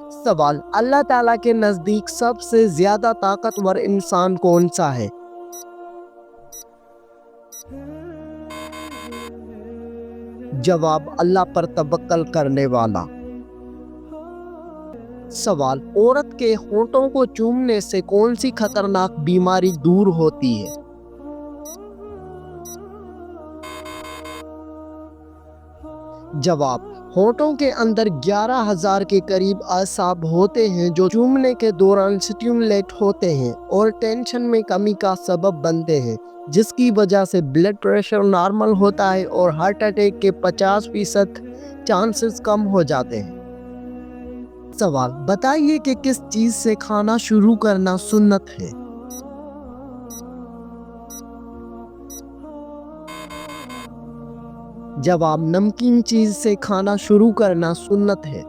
سوال: اللہ تعالیٰ کے نزدیک سب سے زیادہ طاقتور انسان کون سا ہے؟ جواب: اللہ پر توکل کرنے والا۔ سوال: عورت کے ہونٹوں کو چومنے سے کون سی خطرناک بیماری دور ہوتی ہے؟ جواب: ہونٹوں کے اندر 11,000 کے قریب اعصاب ہوتے ہیں جو چومنے کے دوران سٹیمولیٹ ہوتے ہیں اور ٹینشن میں کمی کا سبب بنتے ہیں، جس کی وجہ سے بلڈ پریشر نارمل ہوتا ہے اور ہارٹ اٹیک کے 50% چانسز کم ہو جاتے ہیں۔ سوال: بتائیے کہ کس چیز سے کھانا شروع کرنا سنت ہے؟ جواب: نمکین چیز سے کھانا شروع کرنا سنت ہے۔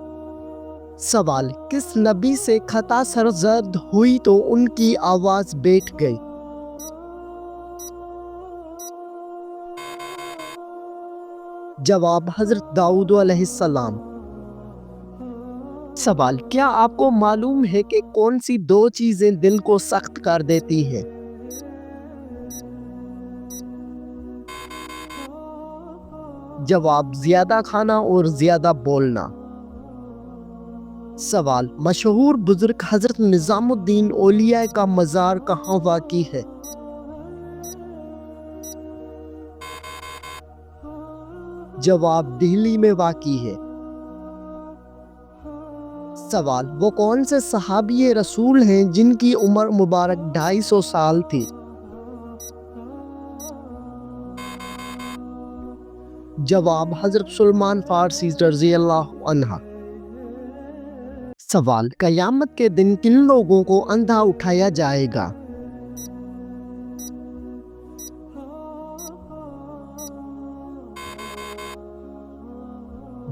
سوال: کس نبی سے خطا سرزد ہوئی تو ان کی آواز بیٹھ گئی؟ جواب: حضرت داؤد علیہ السلام۔ سوال: کیا آپ کو معلوم ہے کہ کون سی 2 چیزیں دل کو سخت کر دیتی ہیں؟ جواب: زیادہ کھانا اور زیادہ بولنا۔ سوال: مشہور بزرگ حضرت نظام الدین اولیاء کا مزار کہاں واقع ہے؟ جواب: دہلی میں واقع ہے۔ سوال: وہ کون سے صحابی رسول ہیں جن کی عمر مبارک 250 سال تھی؟ جواب: حضرت سلمان فارسی رضی اللہ عنہ۔ سوال: قیامت کے دن کن لوگوں کو اندھا اٹھایا جائے گا؟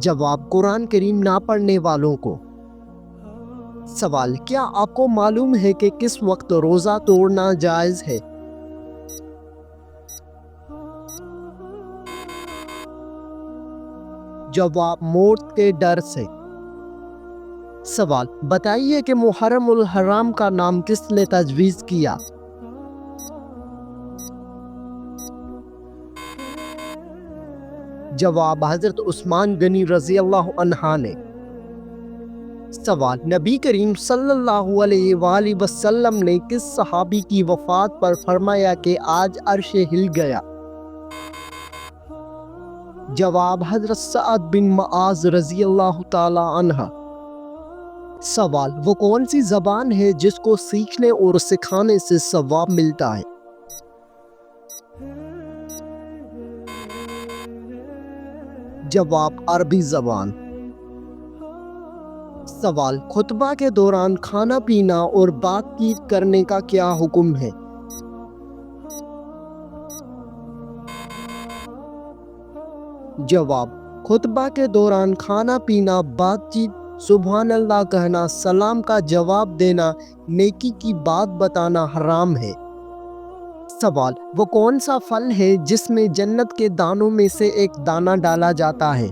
جواب: قرآن کریم نہ پڑھنے والوں کو۔ سوال: کیا آپ کو معلوم ہے کہ کس وقت روزہ توڑنا جائز ہے؟ جواب: موت کے ڈر سے۔ سوال: بتائیے کہ محرم الحرام کا نام کس نے تجویز کیا؟ جواب: حضرت عثمان غنی رضی اللہ عنہ نے۔ سوال: نبی کریم صلی اللہ علیہ وآلہ وسلم نے کس صحابی کی وفات پر فرمایا کہ آج عرش ہل گیا؟ جواب: حضرت سعد بن معاذ رضی اللہ تعالی عنہ۔ سوال: وہ کون سی زبان ہے جس کو سیکھنے اور سکھانے سے ثواب ملتا ہے؟ جواب: عربی زبان۔ سوال: خطبہ کے دوران کھانا پینا اور بات چیت کرنے کا کیا حکم ہے؟ جواب: خطبہ کے دوران کھانا پینا، بات چیت، سبحان اللہ کہنا، سلام کا جواب دینا، نیکی کی بات بتانا حرام ہے۔ سوال: وہ کون سا پھل ہے جس میں جنت کے دانوں میں سے ایک دانہ ڈالا جاتا ہے؟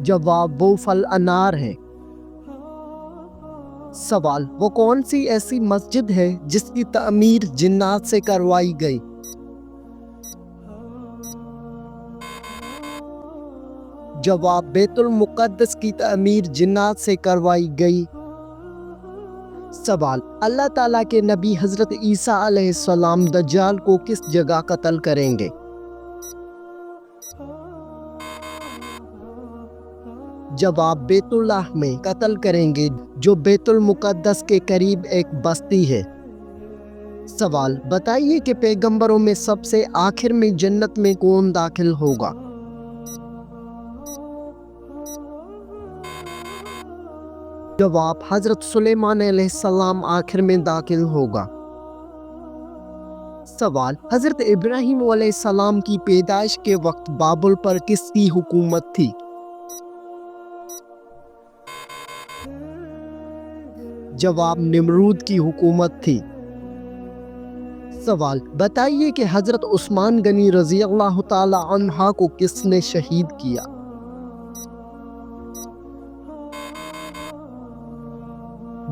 جواب: وہ پھل انار ہے۔ سوال: وہ کون سی ایسی مسجد ہے جس کی تعمیر جنات سے کروائی گئی؟ جواب: بیت المقدس کی تعمیر جنات سے کروائی گئی۔ سوال: اللہ تعالیٰ کے نبی حضرت عیسیٰ علیہ السلام دجال کو کس جگہ قتل کریں گے؟ جواب: بیت اللہ میں قتل کریں گے، جو بیت المقدس کے قریب ایک بستی ہے۔ سوال: بتائیے کہ پیغمبروں میں سب سے آخر میں جنت میں کون داخل ہوگا؟ جواب: حضرت سلیمان علیہ السلام آخر میں داخل ہوگا۔ سوال: حضرت ابراہیم علیہ السلام کی پیدائش کے وقت بابل پر کس کی حکومت تھی؟ جواب: نمرود کی حکومت تھی۔ سوال: بتائیے کہ حضرت عثمان غنی رضی اللہ تعالی عنہ کو کس نے شہید کیا؟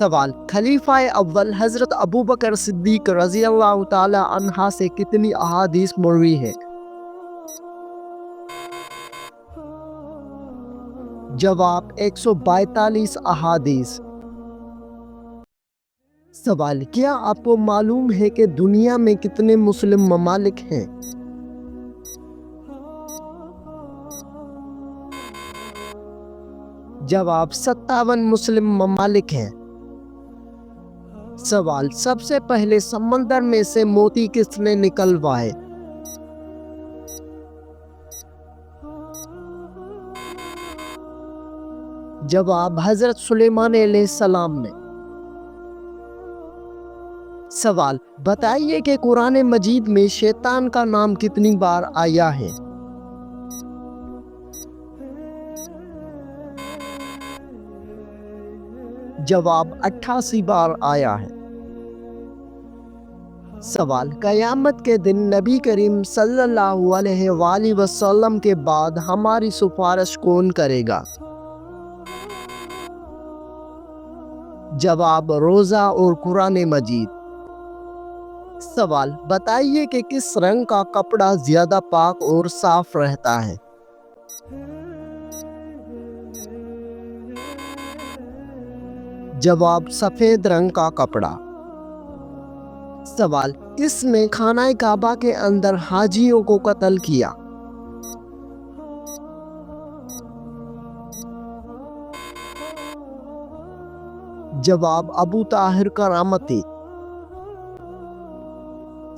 سوال، خلیفہ اول حضرت ابو بکر صدیق رضی اللہ تعالی عنہ سے کتنی احادیث مروی ہے؟ جواب 142 احادیث۔ سوال، کیا آپ کو معلوم ہے کہ دنیا میں کتنے مسلم ممالک ہیں؟ جواب 57 مسلم ممالک ہیں۔ سوال، سب سے پہلے سمندر میں سے موتی کس نے نکلوائے؟ جواب حضرت سلیمان علیہ السلام نے۔ سوال، بتائیے کہ قرآن مجید میں شیطان کا نام کتنی بار آیا ہے؟ جواب 88 بار آیا ہے۔ سوال، قیامت کے دن نبی کریم صلی اللہ علیہ وآلہ وسلم کے بعد ہماری سفارش کون کرے گا؟ جواب روزہ اور قرآن مجید۔ سوال، بتائیے کہ کس رنگ کا کپڑا زیادہ پاک اور صاف رہتا ہے؟ جواب سفید رنگ کا کپڑا۔ سوال، کس نے خانہ کعبہ کے اندر حاجیوں کو قتل کیا؟ جواب ابو طاہر کرامتی۔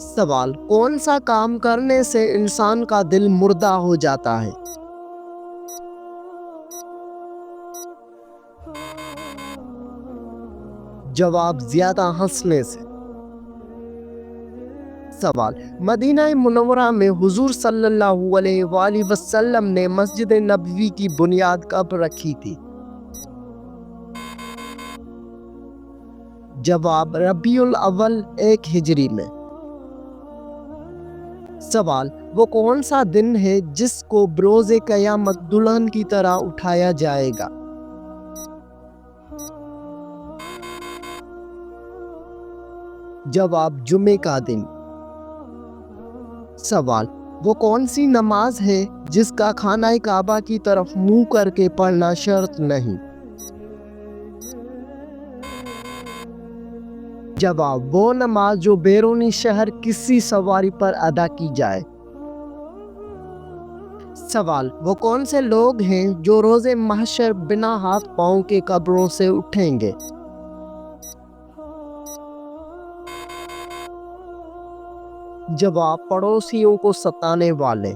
سوال، کون سا کام کرنے سے انسان کا دل مردہ ہو جاتا ہے؟ جواب زیادہ ہنسنے سے۔ سوال، مدینہ منورہ میں حضور صلی اللہ علیہ وآلہ وسلم نے مسجد نبوی کی بنیاد کب رکھی تھی؟ جواب ربیع الاول 1 ہجری میں۔ سوال، وہ کون سا دن ہے جس کو بروز قیامت دلہن کی طرح اٹھایا جائے گا؟ جواب جمعے کا دن۔ سوال، وہ کون سی نماز ہے جس کا خانہ کعبہ کی طرف منہ کر کے پڑھنا شرط نہیں؟ جواب وہ نماز جو بیرونی شہر کسی سواری پر ادا کی جائے۔ سوال، وہ کون سے لوگ ہیں جو روز محشر بنا ہاتھ پاؤں کے قبروں سے اٹھیں گے؟ جواب پڑوسیوں کو ستانے والے۔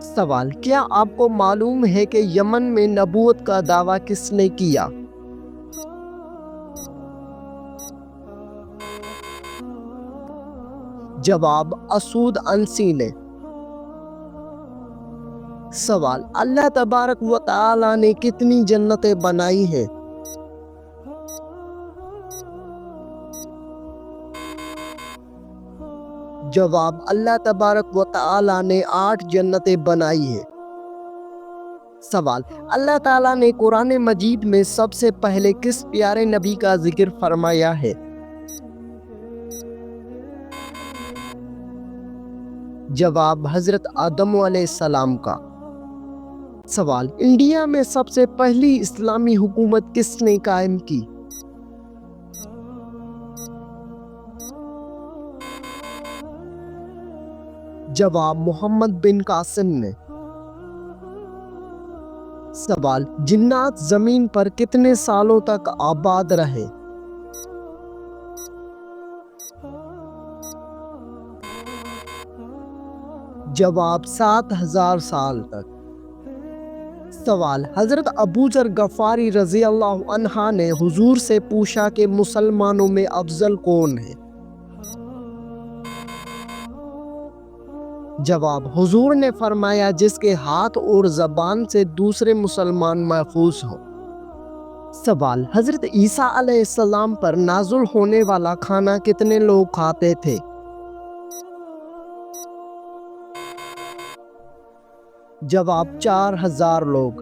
سوال، کیا آپ کو معلوم ہے کہ یمن میں نبوت کا دعویٰ کس نے کیا؟ جواب اسود عنسی نے۔ سوال، اللہ تبارک و تعالی نے کتنی جنتیں بنائی ہیں؟ جواب اللہ تبارک و تعالی نے 8 جنتیں بنائی ہیں۔ سوال، اللہ تعالیٰ نے قرآن مجید میں سب سے پہلے کس پیارے نبی کا ذکر فرمایا ہے؟ جواب حضرت آدم علیہ السلام کا۔ سوال، انڈیا میں سب سے پہلی اسلامی حکومت کس نے قائم کی؟ جواب محمد بن قاسم نے۔ سوال، جنات زمین پر کتنے سالوں تک آباد رہے؟ جواب 7000 سال تک۔ سوال، حضرت ابو ذر غفاری رضی اللہ عنہ نے حضور سے پوچھا کہ مسلمانوں میں افضل کون ہے؟ جواب، حضور نے فرمایا جس کے ہاتھ اور زبان سے دوسرے مسلمان محفوظ ہوں۔ سوال، حضرت عیسیٰ علیہ السلام پر نازل ہونے والا کھانا کتنے لوگ کھاتے تھے؟ جواب 4000 لوگ۔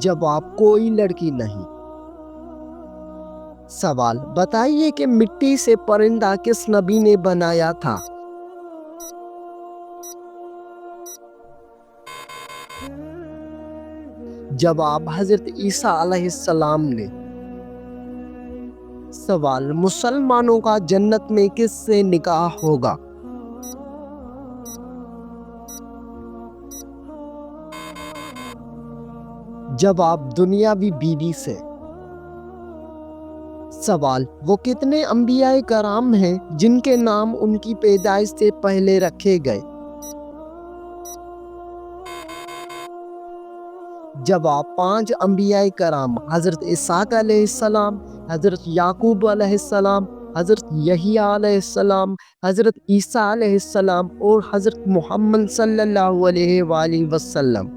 جواب کوئی لڑکی نہیں۔ سوال، بتائیے کہ مٹی سے پرندہ کس نبی نے بنایا تھا؟ جواب حضرت عیسیٰ علیہ السلام نے۔ سوال، مسلمانوں کا جنت میں کس سے نکاح ہوگا؟ جواب دنیاوی بیوی سے۔ سوال، وہ کتنے انبیاء کرام ہیں جن کے نام ان کی پیدائش سے پہلے رکھے گئے؟ جواب 5 انبیاء کرام، حضرت اسحاق علیہ السلام، حضرت یعقوب علیہ السلام، حضرت یحییٰ علیہ السلام، حضرت عیسیٰ علیہ السلام اور حضرت محمد صلی اللہ علیہ وآلہ وسلم۔